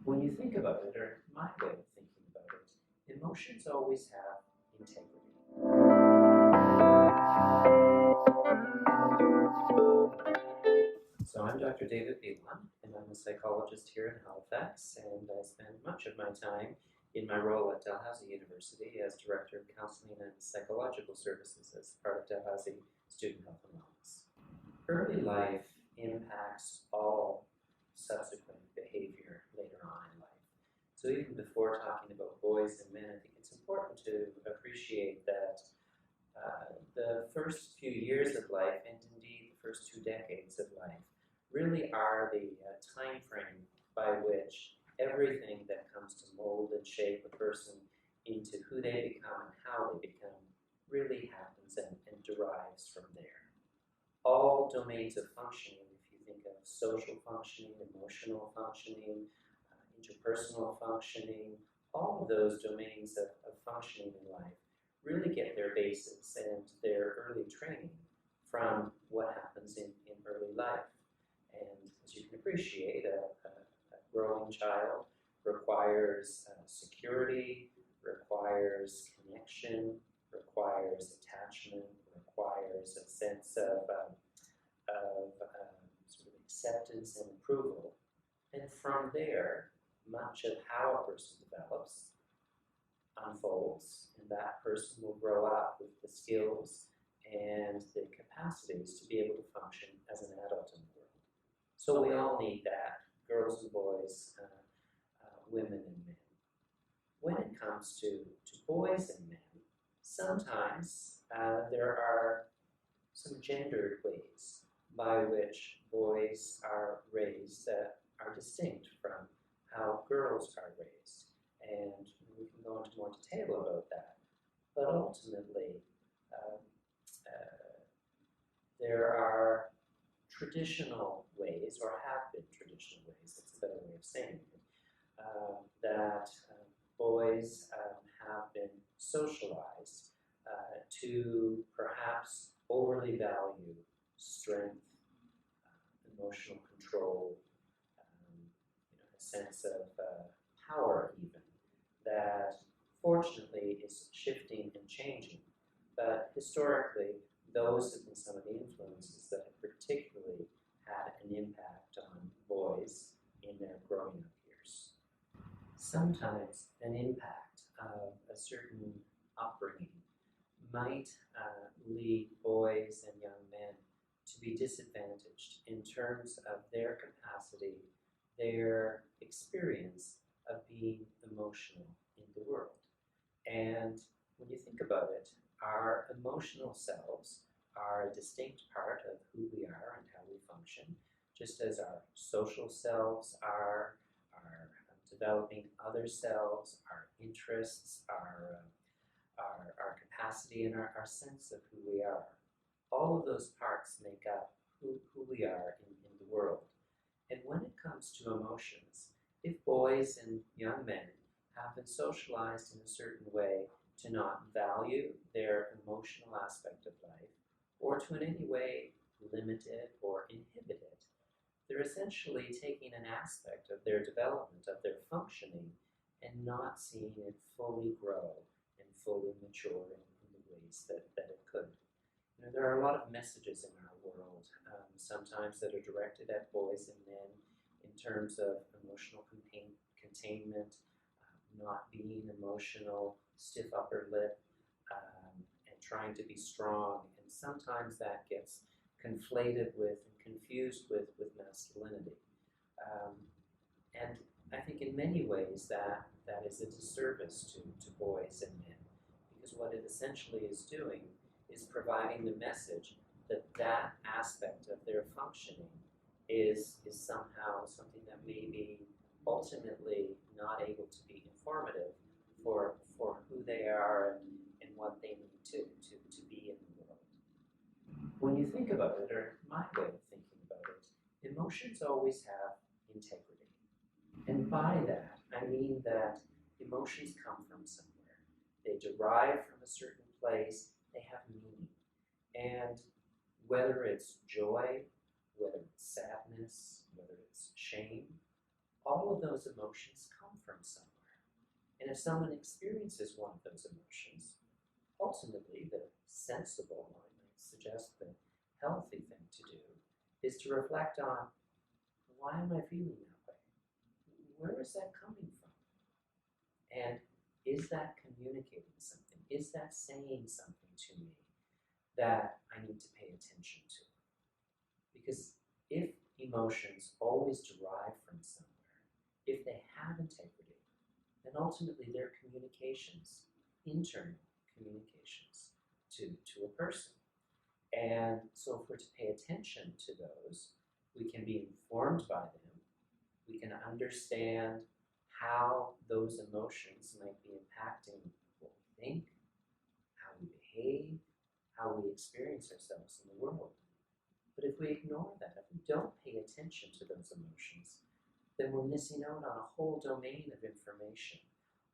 When you think about it, or my way of thinking about it, emotions always have integrity. So I'm Dr. David Pilon, and I'm a psychologist here in Halifax, and I spend much of my time in my role at Dalhousie University as Director of Counseling and Psychological Services as part of Dalhousie Student Health Wellness. Early life impacts all subsequent behavior later on in life. So even before talking about boys and men, I think it's important to appreciate that the first few years of life, and indeed the first 2 decades of life, really are the time frame by which everything that comes to mold and shape a person into who they become and how they become really happens and derives from there. All domains of functioning, if you think of social functioning, emotional functioning, interpersonal functioning, all of those domains of functioning in life really get their basis and their early training from what happens in early life. And as you can appreciate, a growing child requires security, requires connection, requires attachment, requires a sense of sort of acceptance and approval. And from there, much of how a person develops unfolds, and that person will grow up with the skills and the capacities to be able to function as an adult in the world. So we all need that, girls and boys, women and men. When it comes to boys and men, sometimes there are some gendered ways by which boys are raised that are distinct from how girls are raised. And we can go into more detail about that. But ultimately, there are traditional ways, or have been traditional ways, that's a better way of saying it, that boys have been socialized to perhaps overly value strength, emotional control, a sense of power even, that fortunately is shifting and changing. But historically, those have been some of the influences that have particularly had an impact on boys in their growing up years. Sometimes an impact of a certain upbringing might lead boys and young men to be disadvantaged in terms of their capacity, their experience of being emotional in the world. And when you think about it, our emotional selves are a distinct part of who we are and how we function, just as our social selves are, our developing other selves, our interests, our capacity, and our sense of who we are. All of those parts make up who we are in the world. And when it comes to emotions, if boys and young men have been socialized in a certain way to not value their emotional aspect of life, or to in any way limit it or inhibit it, they're essentially taking an aspect of their development, of their functioning, and not seeing it fully grow and fully mature in the ways that it could. There are a lot of messages in our world, sometimes that are directed at boys and men in terms of emotional containment, not being emotional, stiff upper lip, and trying to be strong. And sometimes that gets conflated with and confused with masculinity. And I think in many ways that is a disservice to boys and men, because what it essentially is doing is providing the message that that aspect of their functioning is somehow something that may be ultimately not able to be informative for who they are and what they need to be in the world. When you think about it, or my way of thinking about it, emotions always have integrity. And by that, I mean that emotions come from somewhere. They derive from a certain place, they have meaning. And whether it's joy, whether it's sadness, whether it's shame, all of those emotions come from somewhere. And if someone experiences one of those emotions, ultimately the sensible, I might suggest the healthy thing to do, is to reflect on, why am I feeling that way? Where is that coming from? And is that communicating something? Is that saying something to me that I need to pay attention to? Because if emotions always derive from somewhere, if they have integrity, then ultimately they're communications, internal communications to a person. And so if we're to pay attention to those, we can be informed by them, we can understand how those emotions might be impacting what we think, how we behave, how we experience ourselves in the world. But if we ignore that, if we don't pay attention to those emotions, then we're missing out on a whole domain of information,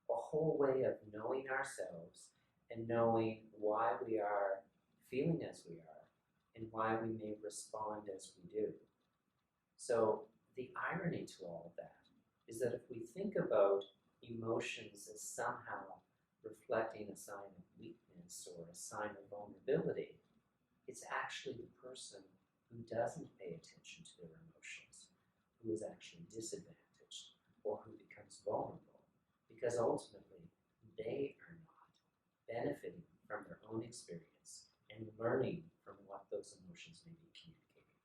a whole way of knowing ourselves and knowing why we are feeling as we are and why we may respond as we do. So the irony to all of that is that if we think about emotions as somehow reflecting a sign of weakness or a sign of vulnerability, it's actually the person who doesn't pay attention to their emotions who is actually disadvantaged or who becomes vulnerable, because ultimately they are not benefiting from their own experience and learning from what those emotions may be communicating.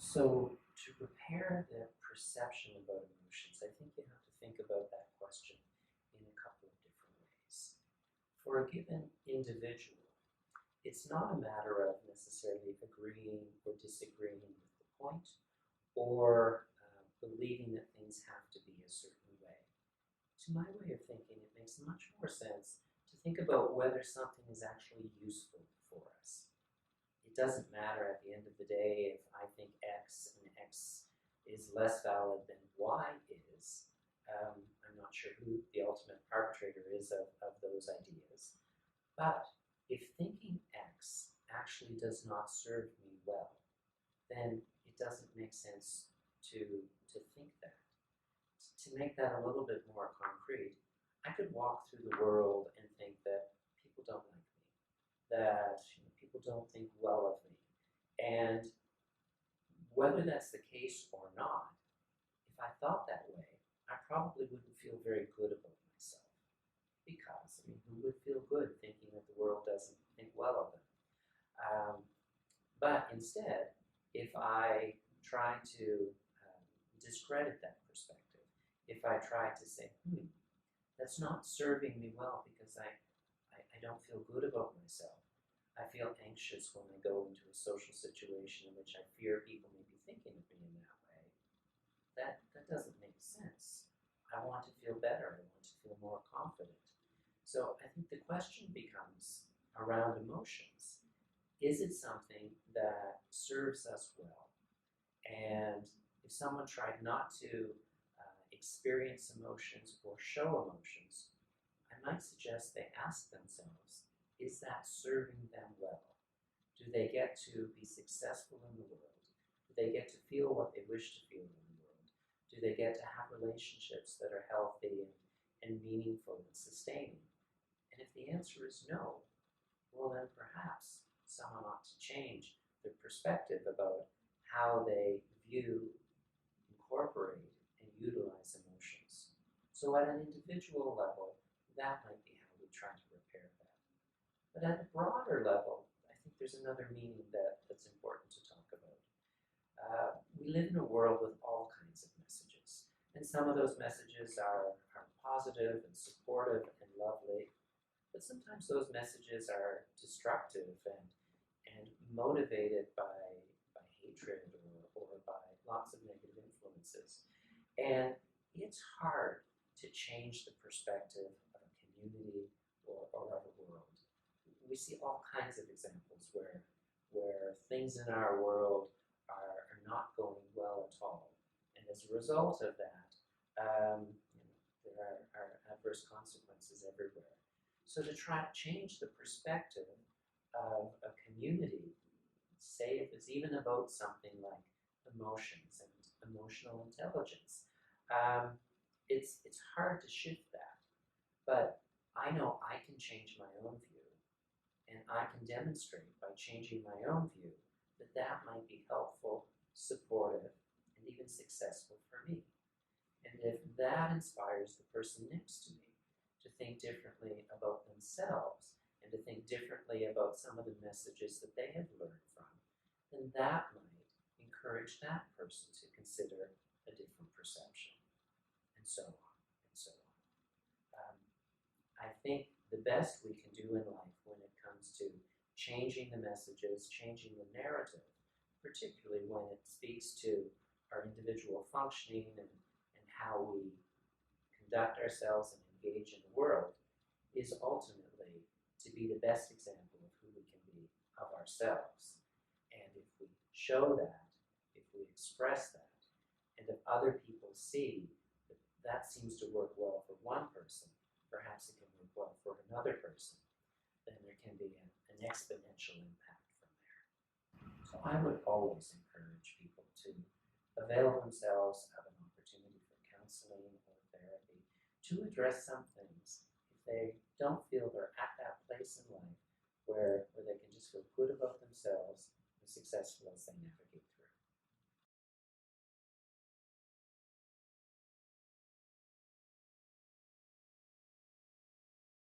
So to prepare the perception about emotions, I think you have to think about that question in a couple of different ways. For a given individual, it's not a matter of necessarily agreeing or disagreeing with the point or believing that things have to be a certain way. To my way of thinking, it makes much more sense to think about whether something is actually useful for us. It doesn't matter at the end of the day if I think X and X is less valid than Y is. I'm not sure who the ultimate arbitrator is of those ideas. But if thinking X actually does not serve me well, then it doesn't make sense to think that. To make that a little bit more concrete, I could walk through the world and think that people don't like me, that people don't think well of me. And whether that's the case or not, if I thought that way, I probably wouldn't feel very good about myself. Because, who would feel good thinking that the world doesn't think well of them? But instead, if I try to discredit that perspective, if I try to say, that's not serving me well because I don't feel good about myself. I feel anxious when I go into a social situation in which I fear people may be thinking of me in that way. That doesn't make sense. I want to feel better. I want to feel more confident. So I think the question becomes around emotions. Is it something that serves us well? And if someone tried not to experience emotions or show emotions, I might suggest they ask themselves, is that serving them well? Do they get to be successful in the world? Do they get to feel what they wish to feel in the world? Do they get to have relationships that are healthy and meaningful and sustaining? And if the answer is no, well then perhaps someone ought to change their perspective about how they view, incorporate, and utilize emotions. So at an individual level, that might be how we try to repair that. But at a broader level, I think there's another meaning that's important to talk about. We live in a world with all kinds of messages, and some of those messages are positive and supportive and lovely, but sometimes those messages are destructive and motivated by hatred or by lots of negative influences. And it's hard to change the perspective of a community or of a world. We see all kinds of examples where things in our world are not going well at all. And as a result of that, there are adverse consequences everywhere. So to try to change the perspective of a community, say if it's even about something like emotions and emotional intelligence. It's hard to shift that, but I know I can change my own view, and I can demonstrate by changing my own view that that might be helpful, supportive, and even successful for me. And if that inspires the person next to me to think differently about themselves and to think differently about some of the messages that they have learned from, then that might encourage that person to consider a different perception, and so on, and so on. I think the best we can do in life when it comes to changing the messages, changing the narrative, particularly when it speaks to our individual functioning and how we conduct ourselves and engage in the world, is ultimately to be the best example of who we can be of ourselves. And if we show that, if we express that, and if other people see that that seems to work well for one person, perhaps it can work well for another person, then there can be an exponential impact from there. So I would always encourage people to avail themselves of an opportunity for counseling or therapy to address some things if they don't feel they're at that place in life where they can just feel good about themselves and successful as they navigate through.